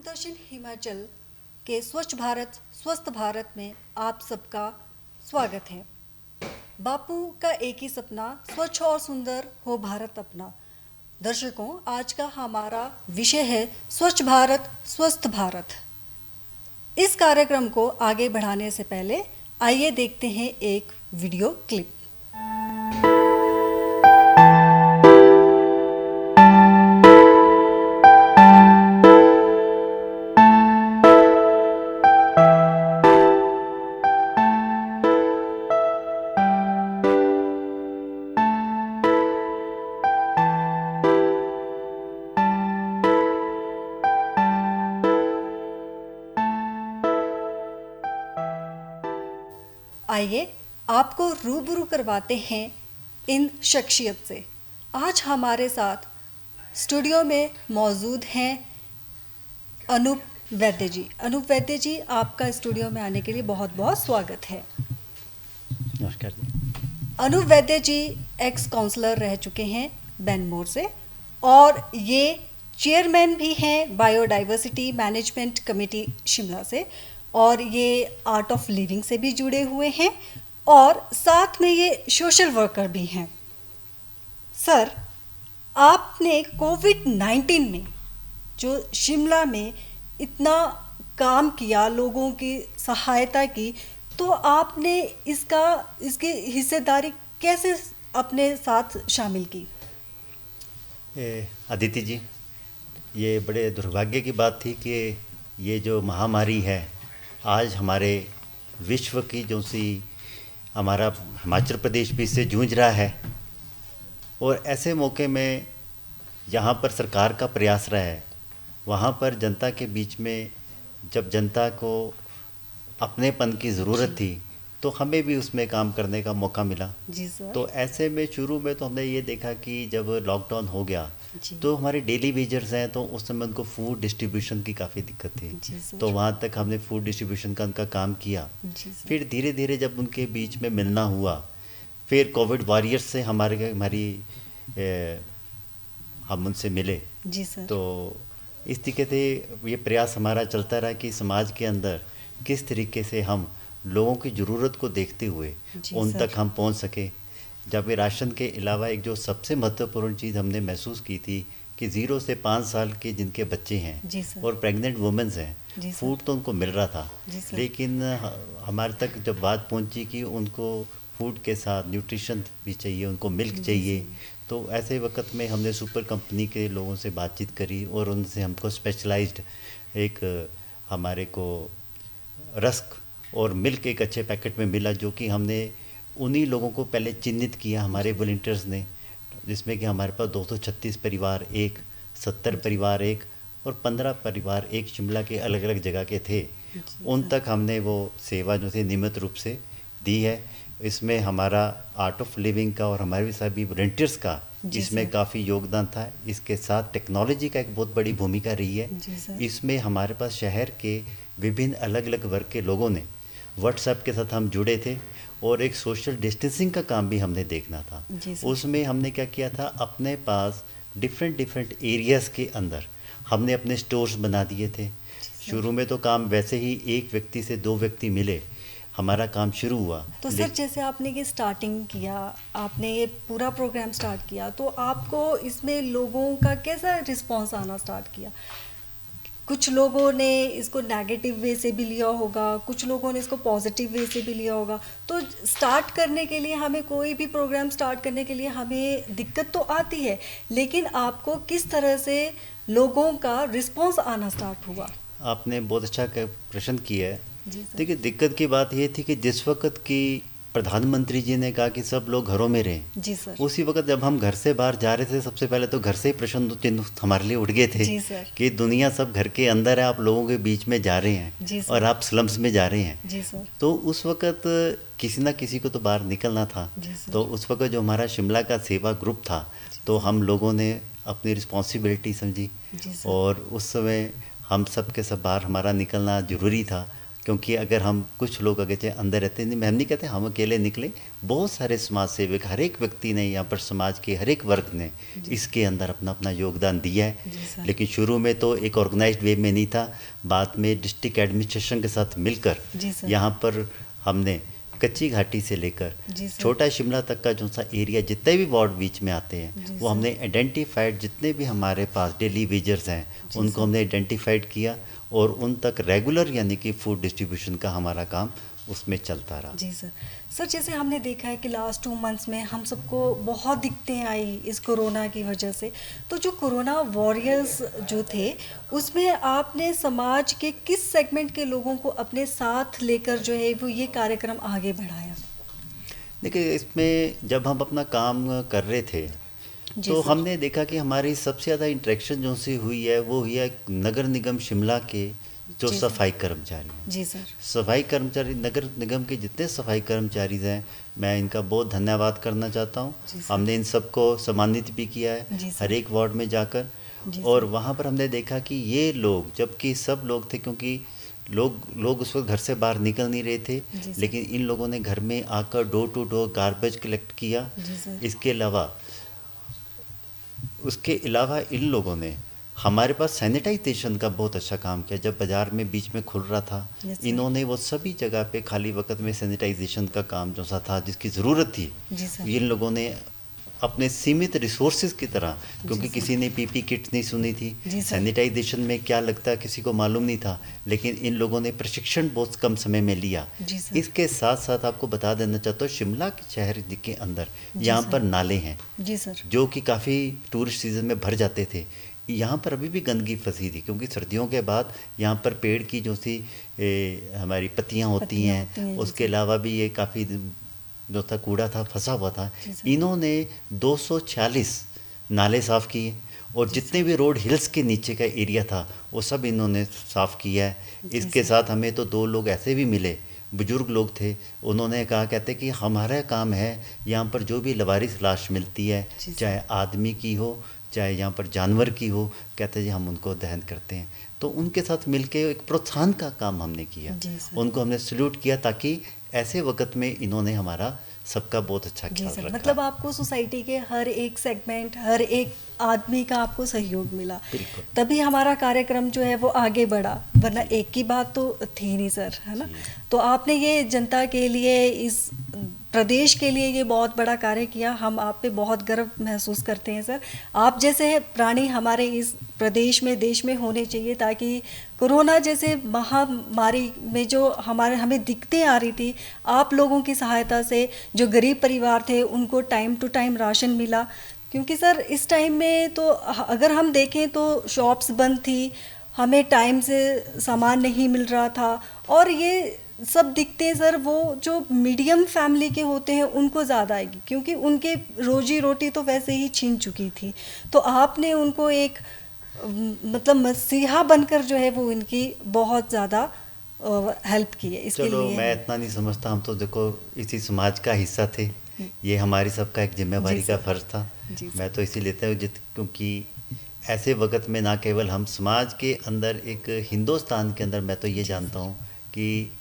दूरदर्शन हिमाचल के स्वच्छ भारत स्वस्थ भारत में आप सबका स्वागत है। बापू का एक ही सपना, स्वच्छ और सुंदर हो भारत अपना। दर्शकों, आज का हमारा विषय है स्वच्छ भारत स्वस्थ भारत। इस कार्यक्रम को आगे बढ़ाने से पहले आइए देखते हैं एक वीडियो क्लिप। आइए आपको रूबरू करवाते हैं इन शख्सियत से। आज हमारे साथ स्टूडियो में मौजूद हैं अनूप वैद्य जी। अनूप वैद्य जी, आपका स्टूडियो में आने के लिए बहुत बहुत स्वागत है। नमस्कार जी। अनूप वैद्य जी एक्स काउंसलर रह चुके हैं बैनमोर से और ये चेयरमैन भी हैं बायोडाइवर्सिटी मैनेजमेंट कमेटी शिमला से, और ये आर्ट ऑफ लिविंग से भी जुड़े हुए हैं और साथ में ये सोशल वर्कर भी हैं। सर, आपने कोविड-19 में जो शिमला में इतना काम किया, लोगों की सहायता की, तो आपने इसकी हिस्सेदारी कैसे अपने साथ शामिल की? अदिति जी, ये बड़े दुर्भाग्य की बात थी कि ये जो महामारी है आज हमारे विश्व की जो सी हमारा हिमाचल प्रदेश भी इससे जूझ रहा है, और ऐसे मौके में जहाँ पर सरकार का प्रयास रहा है वहाँ पर जनता के बीच में जब जनता को अपनेपन की ज़रूरत थी तो हमें भी उसमें काम करने का मौका मिला। जी सर। तो ऐसे में शुरू में तो हमने ये देखा कि जब लॉकडाउन हो गया तो हमारे डेली वेजर्स हैं, तो उस समय उनको फूड डिस्ट्रीब्यूशन की काफ़ी दिक्कत थी। तो वहाँ तक हमने फूड डिस्ट्रीब्यूशन का उनका काम किया। फिर धीरे धीरे जब उनके बीच में मिलना हुआ, फिर कोविड वॉरियर्स से हम उनसे मिले। जी सर। तो इस तरीके से ये प्रयास हमारा चलता रहा कि समाज के अंदर किस तरीके से हम लोगों की ज़रूरत को देखते हुए उन तक हम पहुंच सके। जब ये राशन के अलावा एक जो सबसे महत्वपूर्ण चीज़ हमने महसूस की थी कि 0 से 5 साल के जिनके बच्चे हैं और प्रेग्नेंट वुमेन्स हैं, फूड तो उनको मिल रहा था, लेकिन हमारे तक जब बात पहुंची कि उनको फूड के साथ न्यूट्रिशन भी चाहिए, उनको मिल्क चाहिए। तो ऐसे वक्त में हमने सुपर कंपनी के लोगों से बातचीत करी और उनसे हमको स्पेशलाइज्ड एक हमारे को रस्क और मिल्क एक अच्छे पैकेट में मिला, जो कि हमने उन्हीं लोगों को पहले चिन्हित किया हमारे वॉलंटियर्स ने, जिसमें कि हमारे पास 236 परिवार एक, 70 परिवार एक और 15 परिवार एक शिमला के अलग अलग जगह के थे। उन तक हमने वो सेवा जो थी नियमित रूप से दी है। इसमें हमारा आर्ट ऑफ लिविंग का और हमारे सभी वॉलंटियर्स का इसमें काफ़ी योगदान था। इसके साथ टेक्नोलॉजी का एक बहुत बड़ी भूमिका रही है। इसमें हमारे पास शहर के विभिन्न अलग अलग वर्ग के लोगों ने व्हाट्सएप के साथ हम जुड़े थे, और एक सोशल डिस्टेंसिंग का काम भी हमने देखना था। उसमें हमने क्या किया था, अपने पास डिफरेंट एरियाज़ के अंदर हमने अपने स्टोर्स बना दिए थे। शुरू में तो काम वैसे ही एक व्यक्ति से 2 व्यक्ति मिले हमारा काम शुरू हुआ। तो सर, जैसे आपने ये स्टार्टिंग किया, आपने ये पूरा प्रोग्राम स्टार्ट किया, तो आपको इसमें लोगों का कैसा रिस्पांस आना स्टार्ट किया? कुछ लोगों ने इसको नेगेटिव वे से भी लिया होगा, कुछ लोगों ने इसको पॉजिटिव वे से भी लिया होगा। तो स्टार्ट करने के लिए हमें, कोई भी प्रोग्राम स्टार्ट करने के लिए हमें दिक्कत तो आती है, लेकिन आपको किस तरह से लोगों का रिस्पांस आना स्टार्ट हुआ? आपने बहुत अच्छा प्रश्न किया है। देखिए, दिक्कत की बात ये थी कि जिस वक्त की प्रधानमंत्री जी ने कहा कि सब लोग घरों में रहें, जी सर, उसी वक्त जब हम घर से बाहर जा रहे थे, सबसे पहले तो घर से ही प्रश्न चिन्ह हमारे लिए उठ गए थे। जी सर। कि दुनिया सब घर के अंदर है, आप लोगों के बीच में जा रहे हैं। जी सर। और आप स्लम्स में जा रहे हैं। जी सर। तो उस वक्त किसी ना किसी को तो बाहर निकलना था। तो उस वक्त जो हमारा शिमला का सेवा ग्रुप था, तो हम लोगों ने अपनी रिस्पॉन्सिबिलिटी समझी, और उस समय हम सब के सब बाहर हमारा निकलना ज़रूरी था, क्योंकि अगर हम कुछ लोग अगर चाहे अंदर रहते नहीं, हम नहीं कहते हम अकेले निकले, बहुत सारे समाज सेवक, हर एक व्यक्ति ने यहाँ पर समाज के हर एक वर्ग ने इसके अंदर अपना अपना योगदान दिया है। लेकिन शुरू में तो एक ऑर्गेनाइज्ड वे में नहीं था, बाद में डिस्ट्रिक्ट एडमिनिस्ट्रेशन के साथ मिलकर यहाँ पर हमने कच्ची घाटी से लेकर छोटा शिमला तक का जो सा एरिया, जितने भी वार्ड बीच में आते हैं वो हमने आइडेंटिफाइड, जितने भी हमारे पास डेली वेजर्स हैं उनको हमने आइडेंटिफाइड किया और उन तक रेगुलर यानी कि फूड डिस्ट्रीब्यूशन का हमारा काम उसमें चलता रहा। जी सर। सर जैसे हमने देखा है कि लास्ट 2 मंथ्स में हम सबको बहुत दिक्कतें आई इस कोरोना की वजह से, तो जो कोरोना वॉरियर्स जो थे उसमें आपने समाज के किस सेगमेंट के लोगों को अपने साथ लेकर जो है वो ये कार्यक्रम आगे बढ़ाया? देखिए, इसमें जब हम अपना काम कर रहे थे तो हमने देखा कि हमारी सबसे ज़्यादा इंटरेक्शन जो सी हुई है वो हुई है नगर निगम शिमला के जो सफाई कर्मचारी हैं। जी सर। सफाई कर्मचारी, नगर निगम के जितने सफाई कर्मचारी हैं, मैं इनका बहुत धन्यवाद करना चाहता हूँ। हमने इन सबको सम्मानित भी किया है हर एक वार्ड में जाकर, और वहाँ पर हमने देखा कि ये लोग, जबकि सब लोग थे, क्योंकि लोग उस वक्त घर से बाहर निकल नहीं रहे थे, लेकिन इन लोगों ने घर में आकर door to door garbage collect किया। उसके अलावा इन लोगों ने हमारे पास सैनिटाइजेशन का बहुत अच्छा काम किया। जब बाज़ार में बीच में खुल रहा था, इन्होंने वो सभी जगह पे खाली वक्त में सैनिटाइजेशन का काम जो सा था, जिसकी ज़रूरत थी, इन लोगों ने अपने सीमित रिसोर्सेज की तरह, क्योंकि किसी ने पीपी किट्स नहीं सुनी थी, सैनिटाइजेशन में क्या लगता है किसी को मालूम नहीं था, लेकिन इन लोगों ने प्रशिक्षण बहुत कम समय में लिया। इसके साथ साथ आपको बता देना चाहता हूँ, शिमला के शहर के अंदर यहाँ पर नाले हैं जो कि काफ़ी टूरिस्ट सीजन में भर जाते थे। यहाँ पर अभी भी गंदगी फंसी थी, क्योंकि सर्दियों के बाद यहाँ पर पेड़ की जो सी हमारी पत्तियाँ होती हैं, उसके अलावा भी ये काफ़ी जो था कूड़ा था फंसा हुआ था। इन्होंने 246 नाले साफ़ किए, और जितने भी रोड हिल्स के नीचे का एरिया था वो सब इन्होंने साफ़ किया है। इसके साथ हमें तो 2 लोग ऐसे भी मिले, बुजुर्ग लोग थे, उन्होंने कहा, कहते कि हमारा काम है यहाँ पर जो भी लवारिस लाश मिलती है, चाहे आदमी की हो चाहे यहाँ पर जानवर की हो, कहते जी हम उनको दहन करते हैं। तो उनके साथ मिलके एक प्रोत्साहन का काम हमने किया, उनको हमने सल्यूट किया, ताकि ऐसे वक्त में इन्होंने हमारा सबका बहुत अच्छा ख्याल रखा। मतलब आपको सोसाइटी के हर एक सेगमेंट, हर एक आदमी का आपको सहयोग मिला, तभी हमारा कार्यक्रम जो है वो आगे बढ़ा, वरना एक की बात तो थी नहीं सर, है ना। तो आपने ये जनता के लिए, इस प्रदेश के लिए ये बहुत बड़ा कार्य किया। हम आप पे बहुत गर्व महसूस करते हैं सर। आप जैसे प्राणी हमारे इस प्रदेश में, देश में होने चाहिए, ताकि कोरोना जैसे महामारी में जो हमें दिक्कतें आ रही थी, आप लोगों की सहायता से जो गरीब परिवार थे उनको टाइम टू टाइम राशन मिला। क्योंकि सर इस टाइम में तो अगर हम देखें तो शॉप्स बंद थी, हमें टाइम से सामान नहीं मिल रहा था, और ये सब दिखते सर वो जो मीडियम फैमिली के होते हैं उनको ज़्यादा आएगी, क्योंकि उनके रोजी रोटी तो वैसे ही छीन चुकी थी। तो आपने उनको एक मतलब मसीहा बनकर जो है वो इनकी बहुत ज़्यादा हेल्प की है। इसके चलो लिए मैं इतना नहीं समझता, हम तो देखो इसी समाज का हिस्सा थे, ये हमारी सबका एक जिम्मेवारी का फर्ज था। मैं तो इसी लेता हूँ क्योंकि ऐसे वक्त में ना केवल हम समाज के अंदर, एक हिंदुस्तान के अंदर मैं तो ये जानता हूँ कि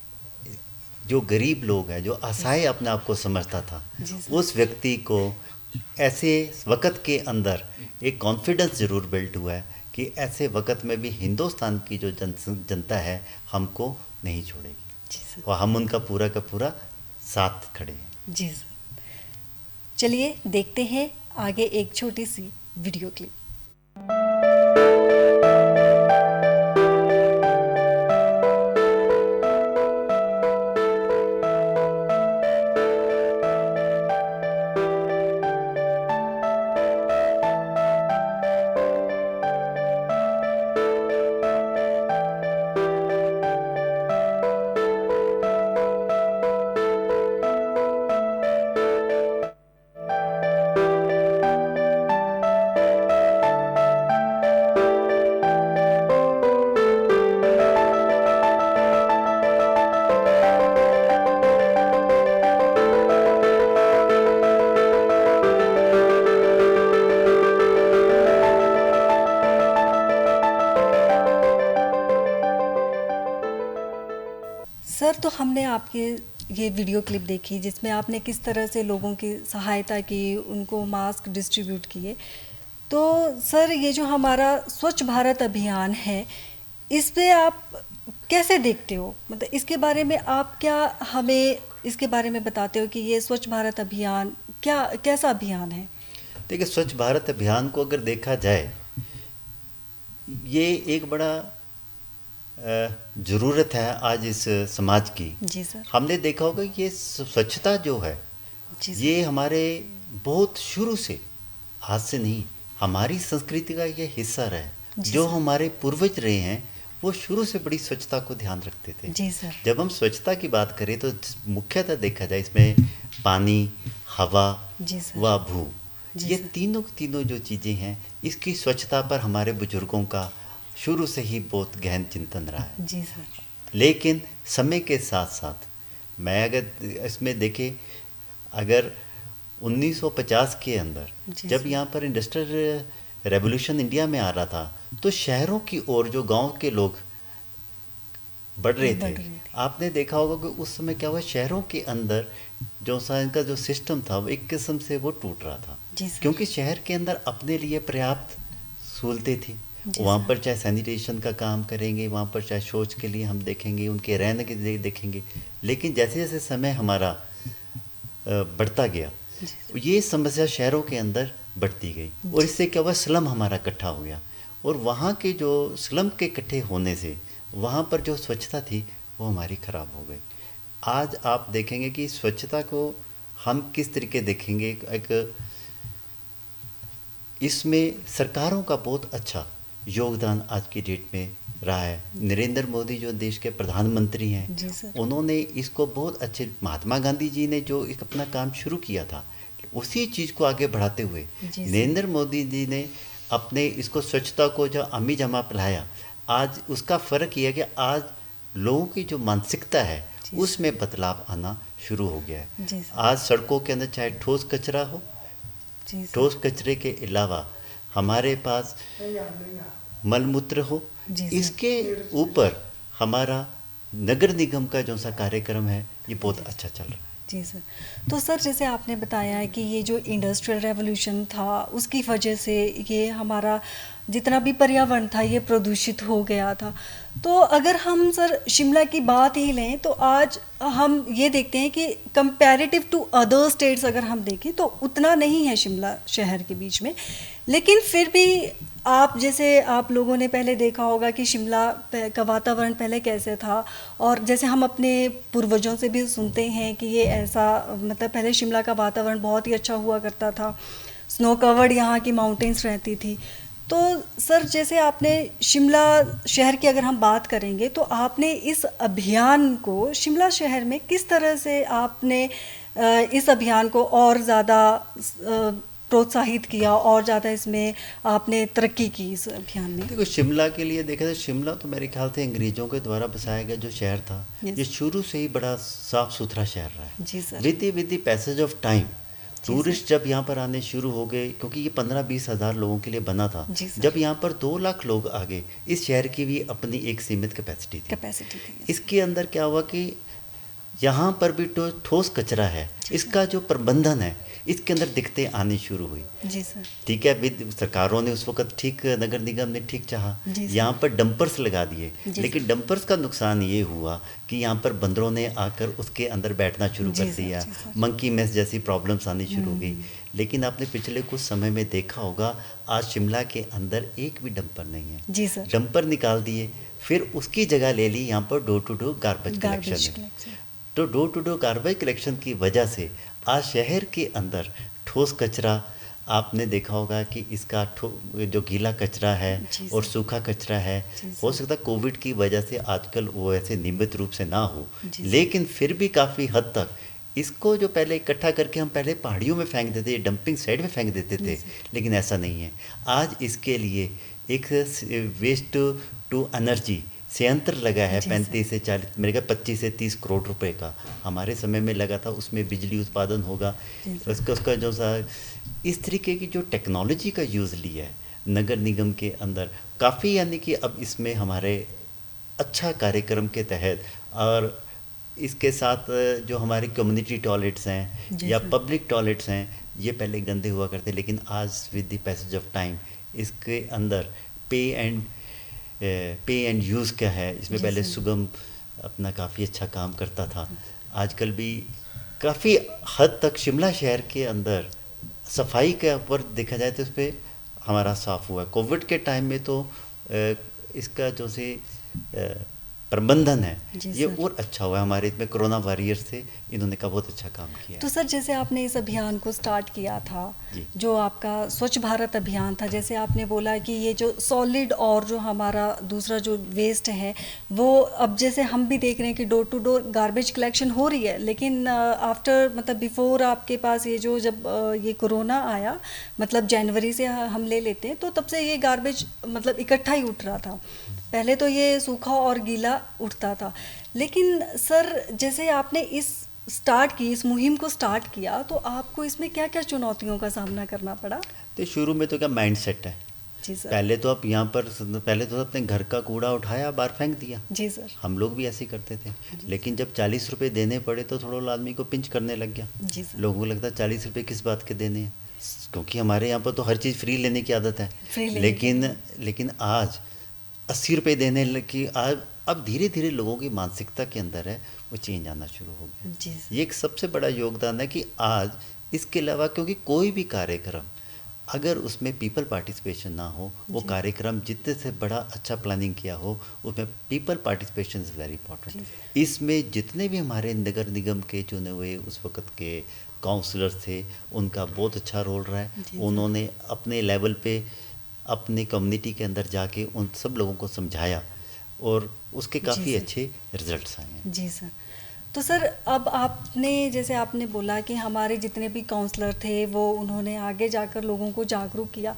जो गरीब लोग हैं, जो असहाय अपने आप को समझता था, उस व्यक्ति को ऐसे वक्त के अंदर एक कॉन्फिडेंस ज़रूर बिल्ड हुआ है कि ऐसे वक्त में भी हिंदुस्तान की जो जनता है हमको नहीं छोड़ेगी, और हम उनका पूरा का पूरा साथ खड़े हैं। जी सर। चलिए देखते हैं आगे एक छोटी सी वीडियो क्लिप। सर, तो हमने आपके ये वीडियो क्लिप देखी जिसमें आपने किस तरह से लोगों की सहायता की, उनको मास्क डिस्ट्रीब्यूट किए। तो सर, ये जो हमारा स्वच्छ भारत अभियान है, इस पे आप कैसे देखते हो? मतलब इसके बारे में आप क्या हमें इसके बारे में बताते हो कि ये स्वच्छ भारत अभियान क्या कैसा अभियान है? देखिए, स्वच्छ भारत अभियान को अगर देखा जाए, ये एक बड़ा ज़रूरत है आज इस समाज की। जी सर। हमने देखा होगा कि ये स्वच्छता जो है, जी सर। ये हमारे बहुत शुरू से, आज से नहीं, हमारी संस्कृति का ये हिस्सा रहा है। जी जो सर। हमारे पूर्वज रहे हैं, वो शुरू से बड़ी स्वच्छता को ध्यान रखते थे। जी सर। जब हम स्वच्छता की बात करें तो मुख्यतः देखा जाए इसमें पानी, हवा जी सर। व भू, जी ये सर। तीनों की तीनों जो चीज़ें हैं, इसकी स्वच्छता पर हमारे बुजुर्गों का शुरू से ही बहुत गहन चिंतन रहा है। जी सर। लेकिन समय के साथ साथ मैं अगर इसमें देखें, अगर 1950 के अंदर जी जब सर। यहाँ पर इंडस्ट्रियल रेवोल्यूशन इंडिया में आ रहा था, तो शहरों की ओर जो गांव के लोग बढ़ रहे थे, आपने देखा होगा कि उस समय क्या हुआ, शहरों के अंदर जो सा इनका जो सिस्टम था, वो एक किस्म से वो टूट रहा था। जी सर। क्योंकि शहर के अंदर अपने लिए पर्याप्त सहूलतें थी। जी वहाँ सर। पर चाहे सैनिटेशन का काम करेंगे, वहाँ पर चाहे शौच के लिए हम देखेंगे, उनके रहने के लिए देखेंगे। लेकिन जैसे जैसे समय हमारा बढ़ता गया, जी सर। ये समस्या शहरों के अंदर बढ़ती गई, और इससे क्या हुआ, स्लम हमारा इकट्ठा हो गया। और वहाँ के जो स्लम के इकट्ठे होने से वहाँ पर जो स्वच्छता थी, वो हमारी ख़राब हो गई। आज आप देखेंगे कि स्वच्छता को हम किस तरीके देखेंगे, एक इसमें सरकारों का बहुत अच्छा योगदान आज की डेट में रहा है। नरेंद्र मोदी जो देश के प्रधानमंत्री हैं, जी सर। उन्होंने इसको बहुत अच्छे, महात्मा गांधी जी ने जो एक अपना काम शुरू किया था, उसी चीज़ को आगे बढ़ाते हुए जी सर। नरेंद्र मोदी जी ने अपने इसको स्वच्छता को जो अमी जमा पिलाया, आज उसका फ़र्क ये है कि आज लोगों की जो मानसिकता है, जी उसमें बदलाव आना शुरू हो गया है। जी सर। आज सड़कों के अंदर चाहे ठोस कचरा हो, जी सर। ठोस कचरे के अलावा हमारे पास मलमूत्र हो, जी सर। इसके ऊपर हमारा नगर निगम का जो सा कार्यक्रम है, ये बहुत अच्छा चल रहा है। जी सर। तो सर, जैसे आपने बताया है कि ये जो इंडस्ट्रियल रेवोल्यूशन था, उसकी वजह से ये हमारा जितना भी पर्यावरण था, ये प्रदूषित हो गया था। तो अगर हम सर शिमला की बात ही लें, तो आज हम ये देखते हैं कि कंपैरेटिव टू अदर स्टेट्स अगर हम देखें तो उतना नहीं है शिमला शहर के बीच में। लेकिन फिर भी आप जैसे आप लोगों ने पहले देखा होगा कि शिमला का वातावरण पहले कैसे था, और जैसे हम अपने पूर्वजों से भी सुनते हैं कि ये ऐसा, मतलब पहले शिमला का वातावरण बहुत ही अच्छा हुआ करता था, स्नो कवर्ड यहाँ की माउंटेन्स रहती थी। तो सर, जैसे आपने शिमला शहर की अगर हम बात करेंगे, तो आपने इस अभियान को शिमला शहर में किस तरह से आपने इस अभियान को और ज़्यादा प्रोत्साहित किया, और ज़्यादा इसमें आपने तरक्की की इस अभियान में? देखो, शिमला के लिए देखा जाए, शिमला तो मेरे ख्याल से अंग्रेज़ों के द्वारा बसाया गया जो शहर था, ये शुरू से ही बड़ा साफ़ सुथरा शहर रहा है। जी sir. With the passage of time, tourist जब यहाँ पर आने शुरू हो गए, क्योंकि ये 15-20 हज़ार लोगों के लिए बना था, जब यहाँ पर 2 लाख लोग आ गए, इस शहर की भी अपनी एक सीमित कैपेसिटी थी। इसके अंदर क्या हुआ कि यहाँ पर भी ठोस कचरा है, इसका जो प्रबंधन है, इसके अंदर दिक्कतें आनी शुरू हुई। जी सर। ठीक है, विद सरकारों ने उस वक्त ठीक, नगर निगम ने ठीक चाहा, यहाँ पर डंपर्स लगा दिए, लेकिन डंपर्स का नुकसान ये हुआ कि यहाँ पर बंदरों ने आकर उसके अंदर बैठना शुरू कर दिया, मंकी मेस जैसी प्रॉब्लम्स आनी शुरू हो गई। लेकिन आपने पिछले कुछ समय में देखा होगा, आज शिमला के अंदर एक भी डंपर नहीं है। जी सर। डंपर निकाल दिए, फिर उसकी जगह ले ली यहाँ पर door to door garbage collection. तो door to door garbage collection की वजह से आज शहर के अंदर ठोस कचरा, आपने देखा होगा कि इसका जो गीला कचरा है और सूखा कचरा है, हो सकता है कोविड की वजह से आजकल वो ऐसे नियमित रूप से ना हो, लेकिन फिर भी काफ़ी हद तक इसको जो पहले इकट्ठा करके हम पहले पहाड़ियों में फेंक देते, डंपिंग साइड में फेंक देते थे, लेकिन ऐसा नहीं है। आज इसके लिए एक वेस्ट टू एनर्जी संयंत्र लगा है, 35 से 40, मेरे ख्याल 25 से 30 करोड़ रुपए का हमारे समय में लगा था। उसमें बिजली उत्पादन होगा, उसका जो सा इस तरीके की जो टेक्नोलॉजी का यूज़ लिया है नगर निगम के अंदर काफ़ी, यानी कि अब इसमें हमारे अच्छा कार्यक्रम के तहत और इसके साथ जो हमारे कम्युनिटी टॉयलेट्स हैं जी या सर। पब्लिक टॉयलेट्स हैं, ये पहले गंदे हुआ करते, लेकिन आज with the passage of time इसके अंदर पे एंड पे एंड यूज़ क्या है, इसमें जी पहले सर। सुगम अपना काफ़ी अच्छा काम करता था। आजकल भी काफ़ी हद तक शिमला शहर के अंदर सफाई के ऊपर देखा जाए तो इस पर हमारा साफ हुआ है। कोविड के टाइम में तो इसका जो से प्रबंधन है जी ये सर। और अच्छा हुआ है। हमारे इसमें कोरोना वॉरियर्स थे, इन्होंने का बहुत अच्छा काम किया तो है। सर जैसे आपने इस अभियान को स्टार्ट किया था, जी। जो आपका स्वच्छ भारत अभियान था, जैसे आपने बोला कि ये जो सॉलिड और जो हमारा दूसरा जो वेस्ट है वो अब जैसे हम भी देख रहे हैं कि door to door garbage collection हो रही है, लेकिन आफ्टर मतलब बिफोर आपके पास ये जो जब ये कोरोना आया, मतलब जनवरी से हम ले लेते हैं, तो तब से ये गार्बेज मतलब इकट्ठा ही उठ रहा था। पहले तो ये सूखा और गीला उठता था, लेकिन सर जैसे आपने इस मुहिम को स्टार्ट किया तो आपको इसमें क्या क्या चुनौतियों का सामना करना पड़ा? तो शुरू में तो क्या माइंड सेट है, जी सर। पहले तो आप यहाँ पर पहले तो अपने घर का कूड़ा उठाया बाहर फेंक दिया। जी सर। हम लोग भी ऐसे ही करते थे, लेकिन जब 40 रुपए देने पड़े तो थोड़ा आदमी को पिंच करने लग गया। जी सर। लोगों को लगता 40 रुपए किस बात के देने हैं, क्योंकि हमारे यहाँ पर तो हर चीज़ फ्री लेने की आदत है। फ्री लेने लेकिन आज 80 रुपए देने लगी। आज अब धीरे धीरे लोगों की मानसिकता के अंदर है वो चेंज आना शुरू हो गया। जी सर। ये एक सबसे बड़ा योगदान है कि आज इसके अलावा क्योंकि कोई भी कार्यक्रम अगर उसमें पीपल पार्टिसिपेशन ना हो, वो जी। कार्यक्रम जितने से बड़ा अच्छा प्लानिंग किया हो, उसमें people participation is very important. इसमें जितने भी हमारे नगर निगम के चुने हुए उस वक़्त के काउंसलर्स थे, उनका बहुत अच्छा रोल रहा है। जी। उन्होंने अपने लेवल पे अपनी कम्युनिटी के अंदर जाके उन सब लोगों को समझाया और उसके जी काफ़ी सर। अच्छे रिजल्ट्स आए हैं। जी सर। तो सर अब आपने जैसे आपने बोला कि हमारे जितने भी काउंसलर थे वो उन्होंने आगे जाकर लोगों को जागरूक किया,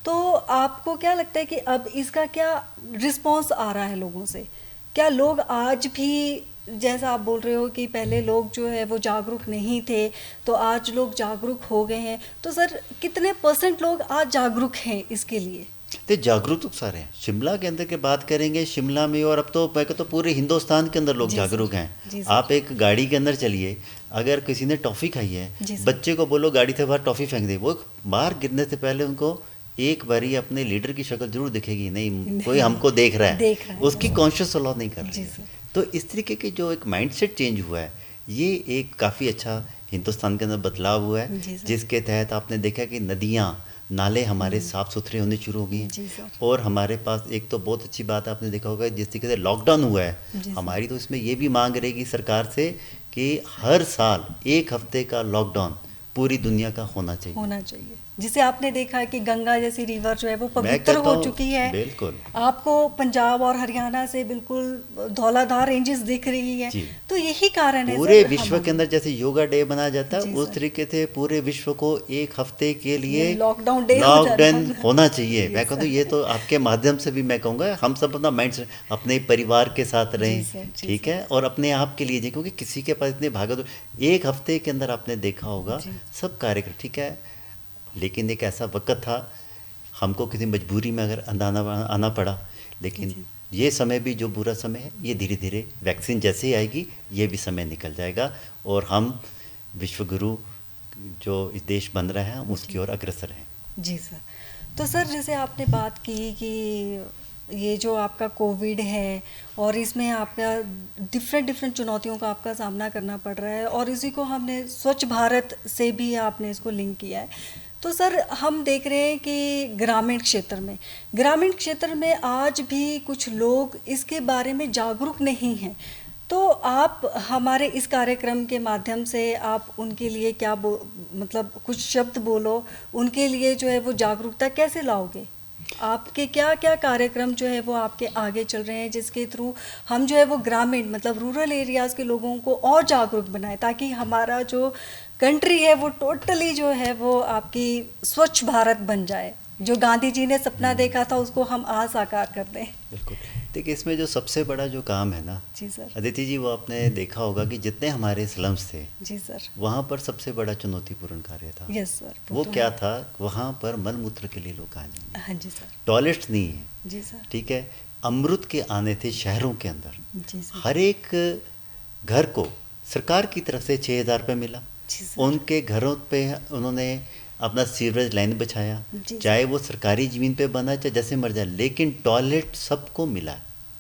तो आपको क्या लगता है कि अब इसका क्या रिस्पांस आ रहा है लोगों से? क्या लोग आज भी, जैसा आप बोल रहे हो कि पहले लोग जो है वो जागरूक नहीं थे, तो आज लोग जागरूक हो गए हैं, तो सर कितने % लोग आज जागरूक हैं इसके लिए? तो जागरूक तो सारे हैं। शिमला के अंदर की बात करेंगे, शिमला में और अब तो मैं कहता हूँ पूरे हिंदुस्तान के अंदर लोग जी जागरूक सर। हैं। जी सर। आप एक गाड़ी के अंदर चलिए, अगर किसी ने टॉफ़ी खाई है, जी सर। बच्चे को बोलो गाड़ी से बाहर टॉफ़ी फेंक दे, वो बाहर गिरने से पहले उनको एक बारी अपने लीडर की शक्ल जरूर दिखेगी, नहीं कोई हमको देख रहा है, उसकी कॉन्शियस अलाउ नहीं कर रही जी है। सर। तो इस तरीके के जो एक माइंडसेट चेंज हुआ है, ये एक काफ़ी अच्छा हिंदुस्तान के अंदर बदलाव हुआ है, जी सर। जिसके तहत आपने देखा कि नदियाँ नाले हमारे साफ़ सुथरे होने शुरू हो गए जी हैं। सर। और हमारे पास एक तो बहुत अच्छी बात आपने देखा होगा, जिस तरीके से लॉकडाउन हुआ है, जी सर। हमारी तो इसमें ये भी मांग रहेगी सरकार से कि हर साल 1 हफ्ते का लॉकडाउन पूरी दुनिया का होना चाहिए। जिसे आपने देखा कि गंगा जैसी रिवर जो है वो मैं पवित्र कहता हो हूँ, चुकी है। बिल्कुल आपको पंजाब और हरियाणा से बिल्कुल धौलाधार रेंजेस दिख रही है। जी। तो यही कारण है पूरे सर विश्व के अंदर जैसे योगा डे मनाया जाता है, जी उस सर। तरीके से पूरे विश्व को 1 हफ्ते के लिए ये लॉकडाउन डे लॉकडाउन होना चाहिए। जी मैं कहता हूँ सर। ये तो आपके माध्यम से भी मैं कहूँगा हम सब अपना माइंड अपने परिवार के साथ जी रहें, सर, जी ठीक सर। है, और अपने आप के लिए, क्योंकि किसी के पास इतने भागा, 1 हफ्ते के अंदर आपने देखा होगा जी। सब कार्यक्रम, ठीक है, लेकिन एक ऐसा वक्त था हमको किसी मजबूरी में अगर आना पड़ा, लेकिन जी। ये समय भी जो बुरा समय है, ये धीरे धीरे वैक्सीन जैसे ही आएगी ये भी समय निकल जाएगा और हम विश्वगुरु जो इस देश बन रहा है उसकी ओर अग्रसर हैं। जी सर। तो सर जैसे आपने बात की कि ये जो आपका कोविड है और इसमें आपका डिफरेंट चुनौतियों का आपका सामना करना पड़ रहा है, और इसी को हमने स्वच्छ भारत से भी आपने इसको लिंक किया है। तो सर हम देख रहे हैं कि ग्रामीण क्षेत्र में आज भी कुछ लोग इसके बारे में जागरूक नहीं हैं। तो आप हमारे इस कार्यक्रम के माध्यम से आप उनके लिए क्या मतलब कुछ शब्द बोलो, उनके लिए जो है वो जागरूकता कैसे लाओगे? आपके क्या क्या कार्यक्रम जो है वो आपके आगे चल रहे हैं जिसके थ्रू हम जो है वो ग्रामीण मतलब रूरल एरियाज़ के लोगों को और जागरूक बनाए, ताकि हमारा जो कंट्री है वो टोटली जो है वो आपकी स्वच्छ भारत बन जाए, जो गांधी जी ने सपना देखा था उसको हम आज साकार कर दें। बिल्कुल। देखिए इसमें जो सबसे बड़ा जो काम है ना जी सर। अदिति जी, वो आपने देखा होगा कि जितने हमारे स्लम्स थे जी सर। वहाँ पर सबसे बड़ा चुनौतीपूर्ण कार्य था। Yes sir. वो तो क्या था, वहाँ पर मल मूत्र के लिए लोग आए नहीं, हाँ जी सर। टॉयलेट्स नहीं है, जी सर। ठीक है, अमृत के आने थे शहरों के अंदर। जी सर। हर एक घर को सरकार की तरफ से 6,000 रुपये मिला। जी सर। उनके घरों पे उन्होंने अपना सीवरेज लाइन बिछाया, जी सर। चाहे वो सरकारी ज़मीन पे बना चाहे जैसे मर जाए, लेकिन टॉयलेट सबको मिला।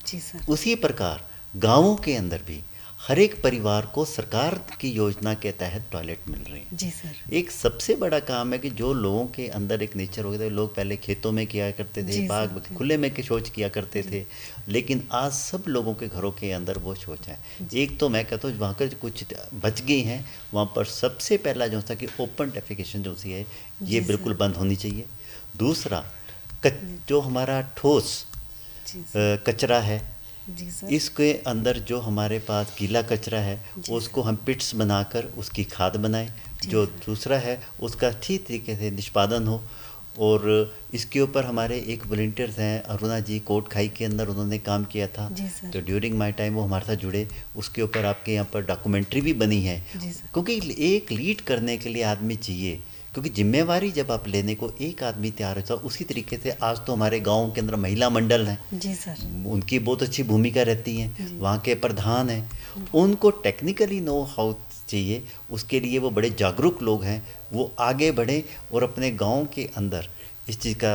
जी सर। उसी प्रकार गांवों के अंदर भी हर एक परिवार को सरकार की योजना के तहत टॉयलेट मिल रहे हैं। जी सर। एक सबसे बड़ा काम है कि जो लोगों के अंदर एक नेचर हो गया था, लोग पहले खेतों में किया करते थे, जी बाग सर। खुले में के शौच किया करते थे, लेकिन आज सब लोगों के घरों के अंदर वो शौच है। एक तो मैं कहता हूँ वहाँ पर कुछ बच गई हैं, वहाँ पर सबसे पहला जो था कि ओपन डेफिकेशन जो सी है ये जी बिल्कुल सर। बंद होनी चाहिए। दूसरा जो हमारा ठोस जी सर। कचरा है, जी सर। इसके अंदर जो हमारे पास गीला कचरा है जी उसको हम पिट्स बनाकर उसकी खाद बनाएं। जी जो सर। दूसरा है उसका ठीक तरीके से निष्पादन हो। और इसके ऊपर हमारे एक वॉलंटियर्स हैं, अरुणा जी, कोट खाई के अंदर उन्होंने काम किया था। जी सर। तो ड्यूरिंग माय टाइम वो हमारे साथ जुड़े, उसके ऊपर आपके यहाँ पर डॉक्यूमेंट्री भी बनी है। जी सर। क्योंकि एक लीड करने के लिए आदमी चाहिए, क्योंकि जिम्मेवारी जब आप लेने को एक आदमी तैयार होता है, उसी तरीके से आज तो हमारे गाँव के अंदर महिला मंडल हैं, जी सर। उनकी बहुत अच्छी भूमिका रहती है। जी। वहाँ के प्रधान हैं, उनको टेक्निकली नो हाउ चाहिए, उसके लिए वो बड़े जागरूक लोग हैं, वो आगे बढ़े और अपने गांव के अंदर इस चीज़ का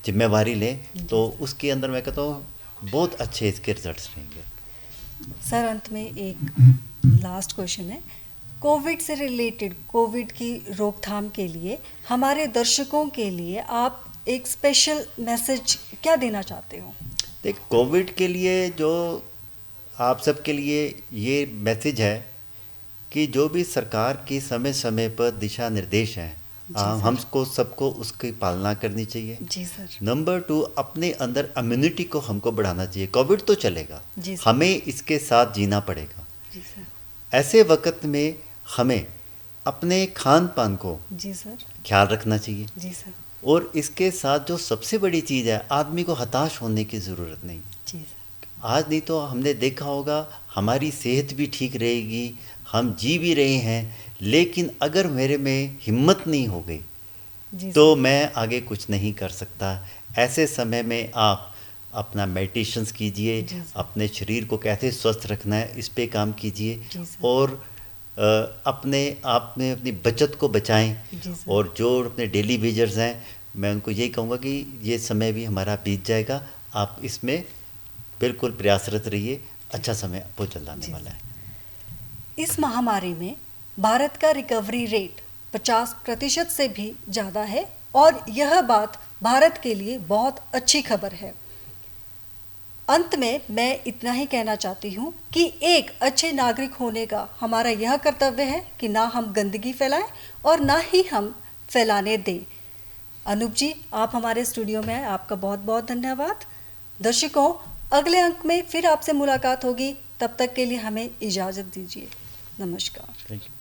जिम्मेवारी लें, तो उसके अंदर मैं कहता हूँ बहुत अच्छे इसके रिजल्ट्स रहेंगे। सर अंत में एक लास्ट क्वेश्चन है, कोविड से रिलेटेड, कोविड की रोकथाम के लिए हमारे दर्शकों के लिए आप एक स्पेशल मैसेज क्या देना चाहते हो? देख, कोविड के लिए जो आप सबके लिए ये मैसेज है कि जो भी सरकार की समय समय पर दिशा निर्देश हैं, हमको सबको उसकी पालना करनी चाहिए। जी सर। नंबर 2, अपने अंदर इम्यूनिटी को हमको बढ़ाना चाहिए। कोविड तो चलेगा, जी सर। हमें इसके साथ जीना पड़ेगा। जी सर। ऐसे वक्त में हमें अपने खान पान को जी सर। ख्याल रखना चाहिए। जी सर। और इसके साथ जो सबसे बड़ी चीज़ है, आदमी को हताश होने की ज़रूरत नहीं। जी सर। आज नहीं तो हमने देखा होगा, हमारी सेहत भी ठीक रहेगी, हम जी भी रहे हैं, लेकिन अगर मेरे में हिम्मत नहीं हो गई जी तो सर। मैं आगे कुछ नहीं कर सकता। ऐसे समय में आप अपना मेडिटेशंस कीजिए, जी सर। अपने शरीर को कैसे स्वस्थ रखना है इस पे काम कीजिए, जी सर। और अपने आप में अपनी बचत को बचाएं। जी सर। और जो अपने डेली वेजर्स हैं, मैं उनको यही कहूँगा कि ये समय भी हमारा बीत जाएगा, आप इसमें बिल्कुल प्रयासरत रहिए, अच्छा समय बहुत जल्द आने वाला है। इस महामारी में भारत का रिकवरी रेट 50% से भी ज़्यादा है, और यह बात भारत के लिए बहुत अच्छी खबर है। अंत में मैं इतना ही कहना चाहती हूँ कि एक अच्छे नागरिक होने का हमारा यह कर्तव्य है कि ना हम गंदगी फैलाएं और ना ही हम फैलाने दें। अनूप जी, आप हमारे स्टूडियो में आए, आपका बहुत बहुत धन्यवाद। दर्शकों, अगले अंक में फिर आपसे मुलाकात होगी, तब तक के लिए हमें इजाज़त दीजिए। नमस्कार। Thank you.